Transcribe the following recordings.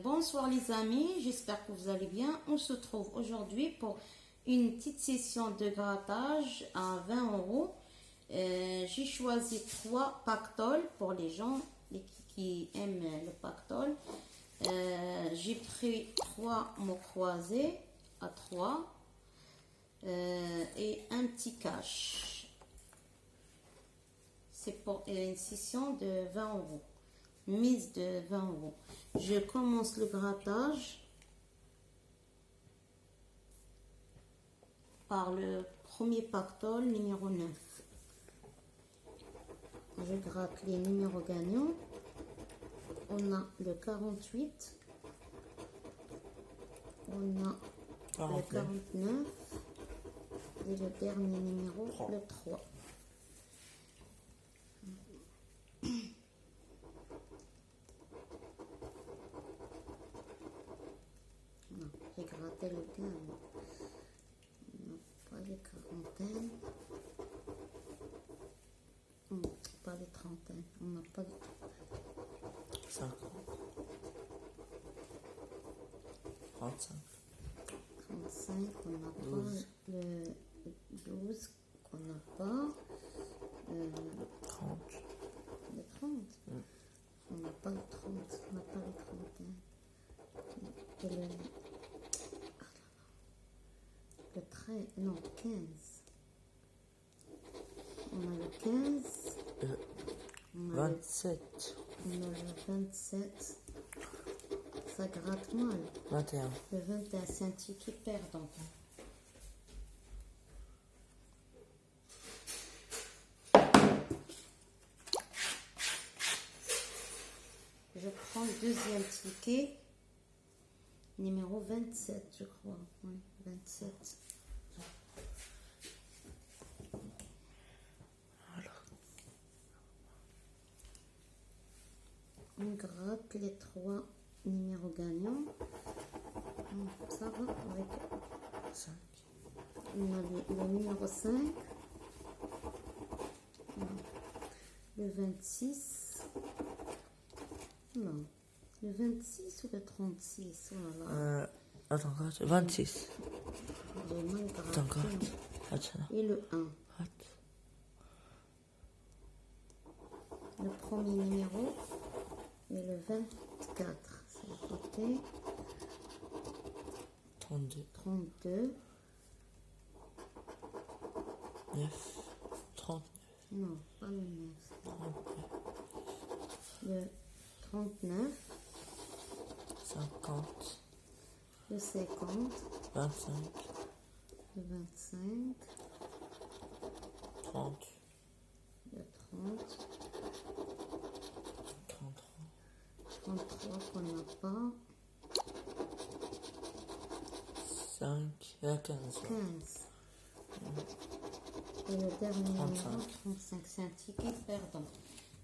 Bonsoir les amis, j'espère que vous allez bien. On se trouve aujourd'hui pour une petite session de grattage à 20 euros. J'ai choisi 3 pactoles pour les gens qui aiment le pactole. J'ai pris 3 mots croisés à 3 et un petit cash. C'est pour une session de 20 euros. Mise de 20 euros. Je commence le grattage par le premier pactole numéro 9. Je gratte les numéros gagnants. On a le 48. On a le 49. Et le dernier numéro, le 3. J'ai gratté le gain. On n'a pas les quarantaines. Pas les trentaines. On n'a pas les 50. 35. 35. On n'a pas le 12. Qu'on n'a pas. 30. Le 30. On n'a pas le 30. On n'a pas les trentaines. Et le 13, non, 15. On a le 15. On a 27. on a le 27. Ça gratte mal. 21. Le 21, c'est un ticket perdant. Je prends le deuxième ticket. Numéro 27, je crois. Oui, 27. On gratte les 3 numéros gagnants. Ça va avec 5. on a le numéro 5. Le 26. Non. Le 26 ou le 36? Oh là là. Attends, 26. J'ai mal gratté. Attends, attends. Et le 1. Le premier numéro et le 24. C'est le côté. 32. 32. 9. 39. Non, pas le 9. 39. Le 39. 50. Le 50. 25. Le 25. 30. Le 30. 33 qu'on n'a pas. 5 et 15. 15. Et le dernier 35. numéro, 35. C'est un ticket perdant.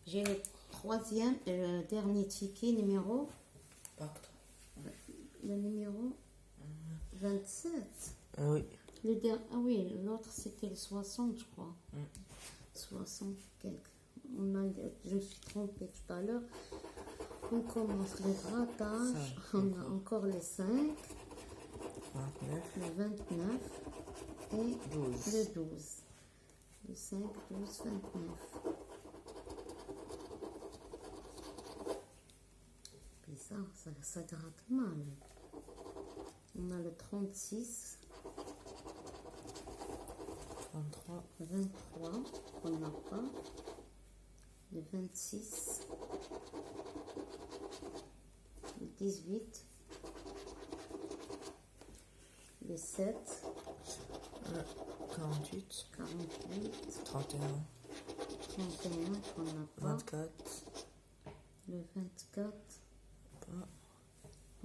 J'ai le troisième et le dernier ticket numéro. Pacte. Le numéro 27. Oui. Ah oui, l'autre c'était le 60, je crois. 60 quelques. Je me suis trompée tout à l'heure. On commence le grattage. On a encore les 5, 29. le 29 et 12. le 12. Le 5, 12, 29. Bizarre, ça gratte mal. On a le 36, 33. 23, qu'on n'a pas. Le 26, le 18, le 7, 48. 48, 31. 31 qu'on n'a pas. 24. Le 24, Pas.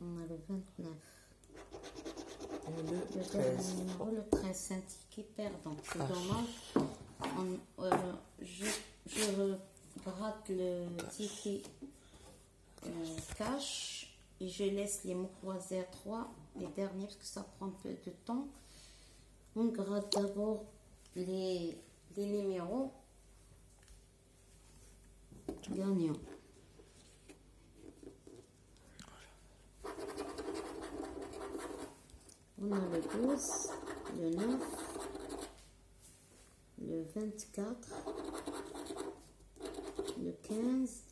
on a le 29. Et Le le dernier 13. numéro, le 13, c'est un ticket perdant. C'est dommage. Je gratte le ticket cash et je laisse les mots croisés à 3, les derniers, parce que ça prend un peu de temps. On gratte d'abord les numéros gagnants. On a le 12, le 9, le 24, le 15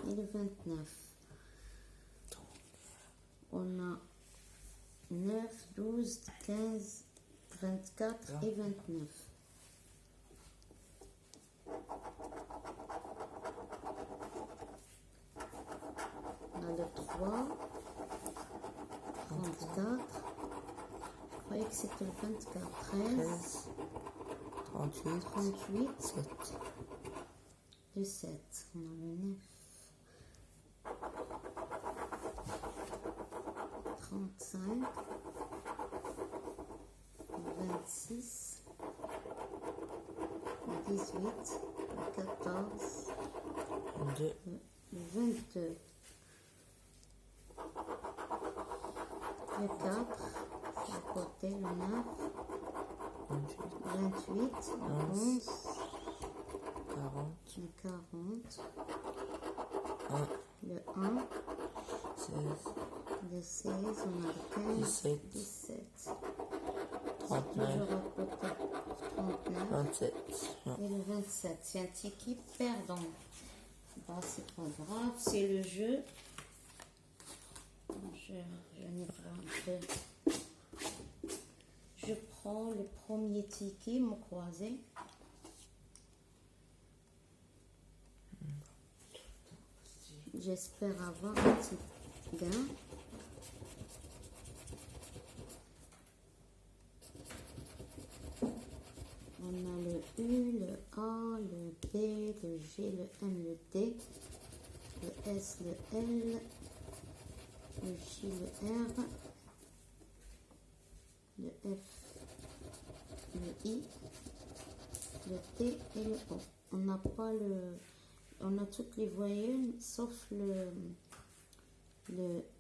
et le 29. On a 9, 12, 15, 24 et 29. On a le 3, 34. Je croyais que c'était le 24. 13, 38, 38, 7, le 7. On a le 9. 35, 26, 18, 14, 22, 22, le 4, à côté, le 9, 28, 28, le 11, 40, le 40, 1, le 1, 16, le 16, on a le 15, 17, 17, 39, toujours à côté, 39. 27. Et le 27, c'est un ticket perdant. Bah, c'est pas grave, c'est le jeu. Je nettoie un peu. Je prends le premier ticket, mon croisé. J'espère avoir un petit gain. On a le U, le A, le B, le G, le M, le D, le S, le L, le J, le R, le F, le I, le T et le O. On n'a pas le... On a toutes les voyelles sauf le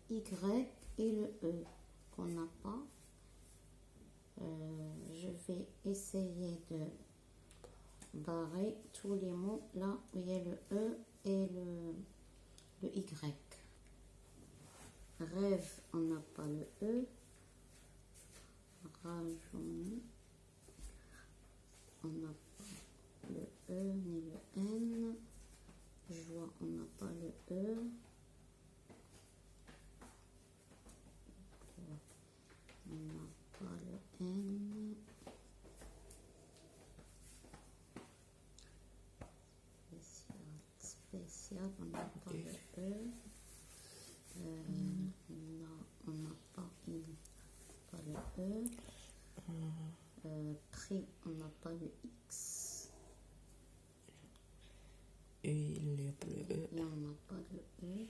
Y et le E qu'on n'a pas. Je vais essayer de barrer tous les mots là où il y a le E et le Y. Rêve, on n'a pas le E. Rajeuni, on n'a pas le E ni le N. Joie, on n'a pas le E. On n'a pas le N. Spécial, on n'a pas le E. Non, on n'a pas le E. Prix, on n'a pas le X. Il n'y a pas le E. Et on n'a pas le E.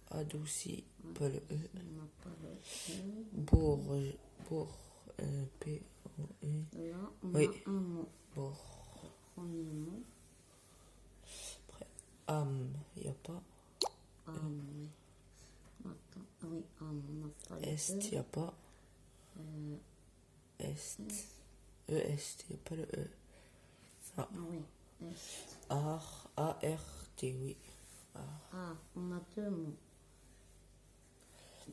Adouci, pas le E. On n'a pas le E. Pour, P-O-E. Là, on Oui. a un mot. Pour, Premier mot. après, âme, il n'y a pas. Oui. Attends. Ah oui, on n'a pas le Est, E. il n'y a pas. Est. E-Est, il n'y a pas le E. Ah. Ah oui, Est. Art, A-R-T, oui. Art. Ah, on a deux mots.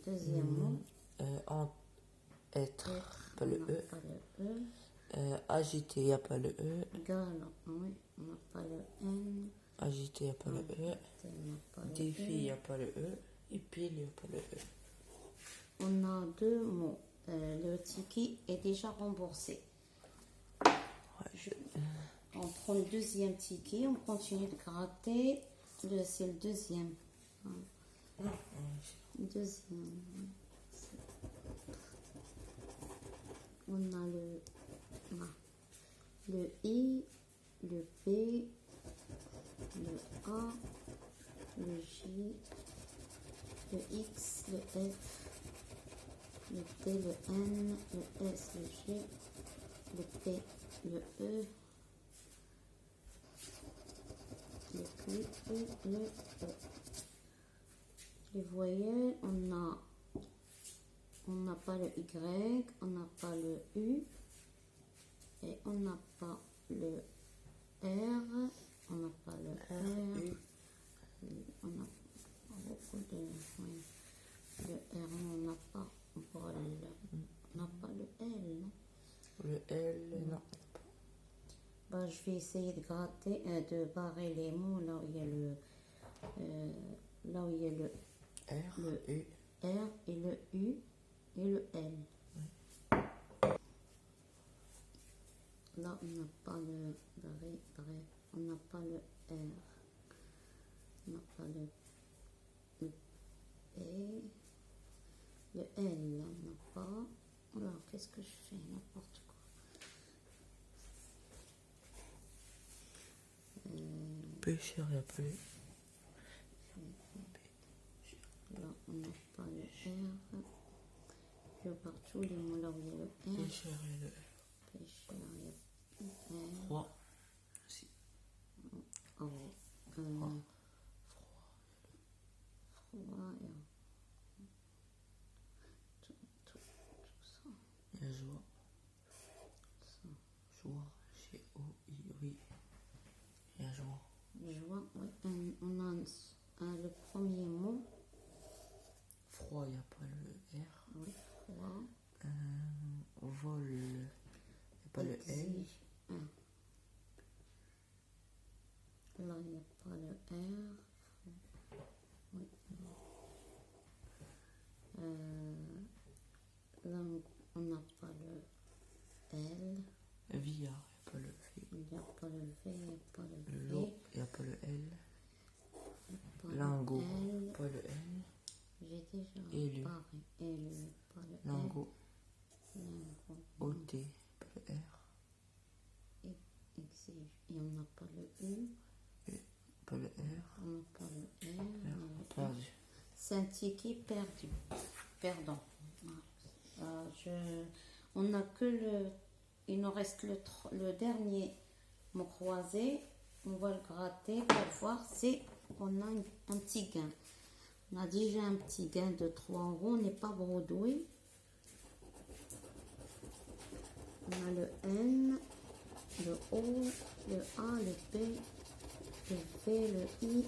Deuxième mot. Être, Être, pas le on n'a E. pas le E. Agité, il n'y a pas le E. Gala, oui, on n'a pas le N. Agité, il n'y a pas le E. On n'a pas le Défi, il E. n'y a pas le E. Et pile, il n'y a pas le E. On a deux mots. Le ticket est déjà remboursé. On prend le deuxième ticket, on continue de gratter. C'est le deuxième. Deuxième. On a le I, le B, le A, le J, le X, le F, le T, le N, le S, le G, le P, le E, le Q et le E. Les voyelles, on n'a pas le Y, on n'a pas le U et on n'a pas le R, on n'a pas le R, on a beaucoup de... Oui. Le R, on n'a pas vol. On n'a pas le L, non? Le L, non. Bah, je vais essayer de gratter, de barrer les mots là où il y a là où il y a le R, le U. R et le U et le L. Là, on n'a pas le on n'a pas le R. On n'a pas le P. Le L, là, on n'a pas. Alors, qu'est-ce que je fais? N'importe quoi. P, cher, il y a plus. Là, on n'a pas le R. Je pars tous les mots là où il y a le P, R. cher, et le Pêcheur, il y a R. Froid. Si. Oh, Froid. froid, et tout ça. Il y a joie. Ça. Joie. G-O-I-oui. Il y a joie. Joie, ouais. On a le premier mot. Froid, il n'y a pas le R. Oui, froid. Vol, il n'y a pas le L. Exige un. Là, il n'y a pas le R. Oui. Là, on n'a pas le L. Via, il n'y a pas le V. Il n'y a pas le V, il n'y a pas le V. L'eau, il n'y a pas le L. Pas le Lingot, L. pas le N. J'ai déjà Élu. parlé. Élu, pas le L. Lingot, Lingot. OT, pas le R. Exige. Et on n'a pas le U. Pas le R. On n'a pas le R. on a Perdu. Saint-Tiki perdu. Perdon. On n'a que le. Il nous reste le dernier mot croisé. On va le gratter pour voir si on a un petit gain. On a déjà un petit gain de 3 €. On n'est pas bredouille. On a le N, le O, le A, le P, le V, le I,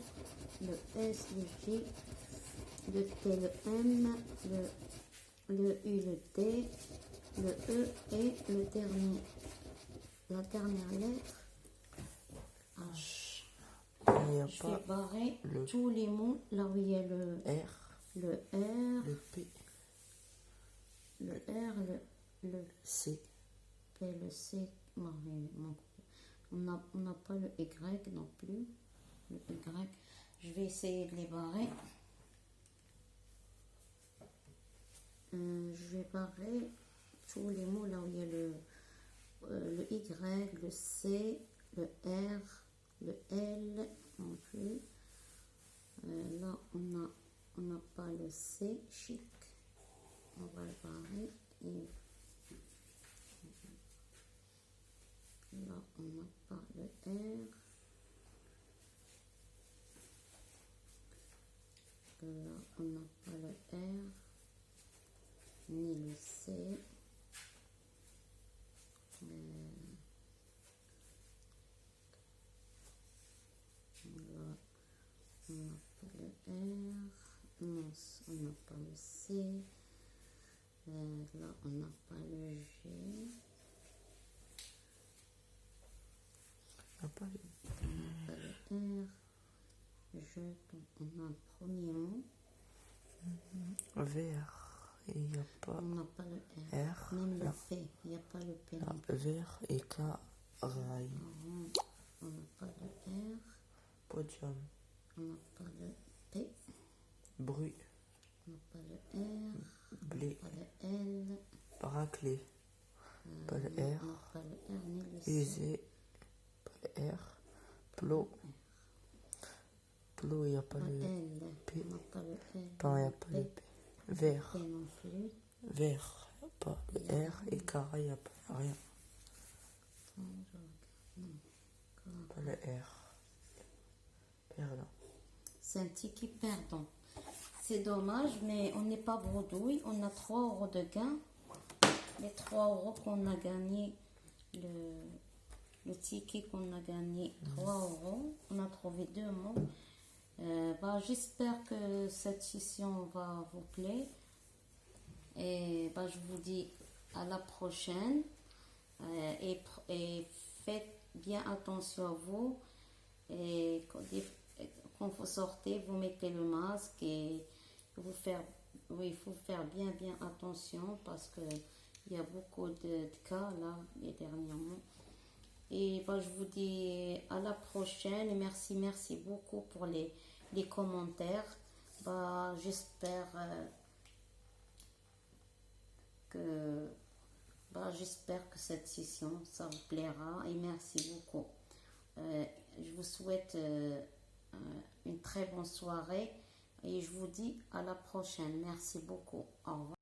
le S, le J, le T, le M, le U, le D, le E et la dernière lettre, H. Il n'y a Je vais pas barrer le tous les mots là où il y a le R, le P, le R, le C. P, le C. Non, mais on n'a pas le Y non plus. Le Y. Je vais essayer de les barrer. Je vais barrer tous les mots là où il y a le Y, le C, le R, le L non plus. Là, on n'a pas le C, chic. On va le barrer. Et là, on n'a pas le R. Là, on n'a pas le R. Ni le C. Là, on n'a pas le R. Non, on n'a pas le C. Là, on n'a pas le G. Il n'y a pas le On n'a pas le R. Je, donc on a un premier mot. vert. Il n'y a pas On n'a pas le R. R. Même le Non. P. Il n'y a pas le P. Ah, non plus. vert et caraï. On n'a pas le R. Podium. On n'a pas le P. Bru. On n'a pas le R. Blé. Pas le L. Raclé. Pas le On n'a R. pas le R ni le C. Usé. Pas le R. Plot. Plot, il n'y a pas Pas le L. P. On n'a pas le L. Pas, il n'y a pas le P. Vert. P non plus. Vert. Pas le R. Et carré, il n'y a pas rien. Attends, je regarde. Non. Pas le R. Perdant. C'est un ticket perdant. C'est dommage, mais on n'est pas bredouille. On a 3 € de gain. Les 3 € qu'on a gagné, le ticket qu'on a gagné, 3 €. On a trouvé 2 mots. J'espère que cette session va vous plaire. Et je vous dis à la prochaine. Et faites bien attention à vous. Et quand vous sortez, vous mettez le masque et il faut faire bien attention parce que il y a beaucoup de cas là dernièrement. Et je vous dis à la prochaine et merci beaucoup pour les commentaires. J'espère que j'espère que cette session ça vous plaira et merci beaucoup. Je vous souhaite une très bonne soirée et je vous dis à la prochaine. Merci beaucoup. Au revoir.